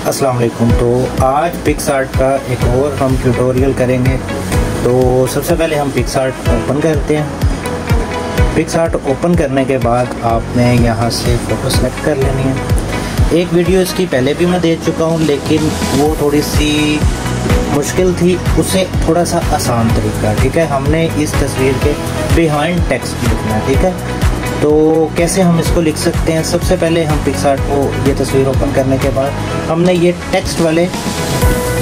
अस्सलाम वालेकुम। तो आज पिक्सआर्ट का एक और हम ट्यूटोरियल करेंगे। तो सबसे पहले हम पिक्सआर्ट ओपन करते हैं। पिक्सआर्ट ओपन करने के बाद आपने यहाँ से फ़ोटो सेलेक्ट कर लेनी है। एक वीडियो इसकी पहले भी मैं दे चुका हूँ, लेकिन वो थोड़ी सी मुश्किल थी, उससे थोड़ा सा आसान तरीका। ठीक है, हमने इस तस्वीर के बिहाइंड टेक्स्ट लिखना है। ठीक है, तो कैसे हम इसको लिख सकते हैं? सबसे पहले हम पिक्सआर्ट को ये तस्वीर ओपन करने के बाद हमने ये टेक्स्ट वाले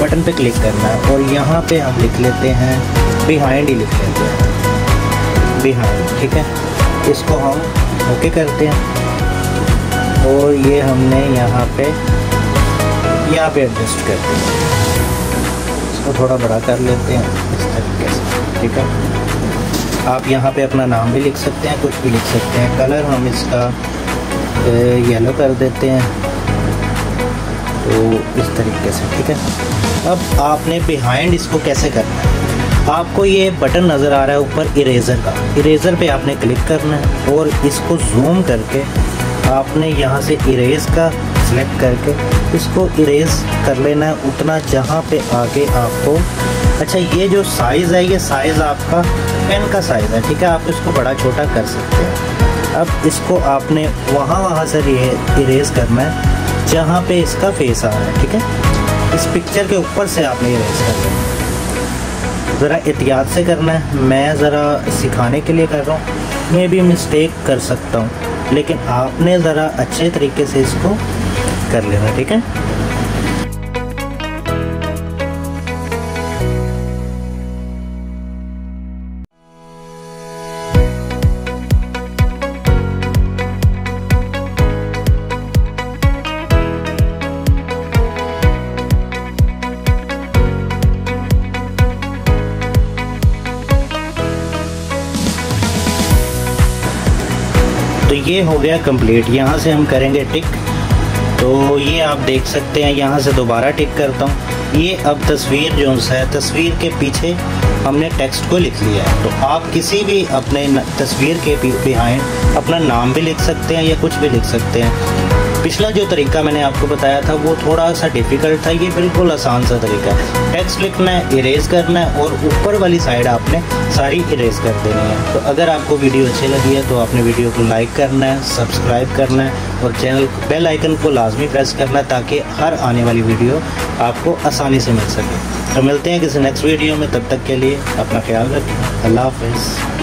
बटन पे क्लिक करना है और यहाँ पे हम लिख लेते हैं बिहाइंड ही लिख लेते हैं, बिहाइंड। ठीक है, इसको हम ओके करते हैं और ये हमने यहाँ पे एडजस्ट करते हैं। इसको थोड़ा बड़ा कर लेते हैं इस तरीके से। ठीक है, आप यहाँ पे अपना नाम भी लिख सकते हैं, कुछ भी लिख सकते हैं। कलर हम इसका येलो कर देते हैं, तो इस तरीके से। ठीक है, अब आपने बिहाइंड इसको कैसे करना है? आपको ये बटन नज़र आ रहा है ऊपर इरेज़र का, इरेज़र पे आपने क्लिक करना है और इसको जूम करके आपने यहाँ से इरेज़ का सिलेक्ट करके इसको इरेज़ कर लेना है उतना जहाँ पे आगे आपको। अच्छा, ये जो साइज़ है, ये साइज़ आपका पेन का साइज़ है। ठीक है, आप इसको बड़ा छोटा कर सकते हैं। अब इसको आपने वहाँ से इरेज़ करना है जहाँ पे इसका फेस आ रहा है। ठीक है, इस पिक्चर के ऊपर से आपने इरेज़ करना है। ज़रा एहतियात से करना है, मैं ज़रा सिखाने के लिए कर रहा हूँ, मैं भी मिस्टेक कर सकता हूँ, लेकिन आपने ज़रा अच्छे तरीके से इसको कर लेना। ठीक है, तो ये हो गया कंप्लीट। यहाँ से हम करेंगे टिक, तो ये आप देख सकते हैं। यहाँ से दोबारा टिक करता हूँ। ये अब तस्वीर जो है, तस्वीर के पीछे हमने टेक्स्ट को लिख लिया है। तो आप किसी भी अपने तस्वीर के बिहाइंड अपना नाम भी लिख सकते हैं या कुछ भी लिख सकते हैं। पिछला जो तरीका मैंने आपको बताया था वो थोड़ा सा डिफ़िकल्ट था, ये बिल्कुल आसान सा तरीका है। टेक्स्ट लिखना है, इरेज़ करना है और ऊपर वाली साइड आपने सारी इरेज़ कर देनी है। तो अगर आपको वीडियो अच्छी लगी है तो आपने वीडियो को लाइक करना है, सब्सक्राइब करना है और चैनल बेल आइकन को लाजमी प्रेस करना है ताकि हर आने वाली वीडियो आपको आसानी से मिल सके। तो मिलते हैं किसी नेक्स्ट वीडियो में, तब तक के लिए अपना ख्याल रखें। अल्लाह हाफ़िज़।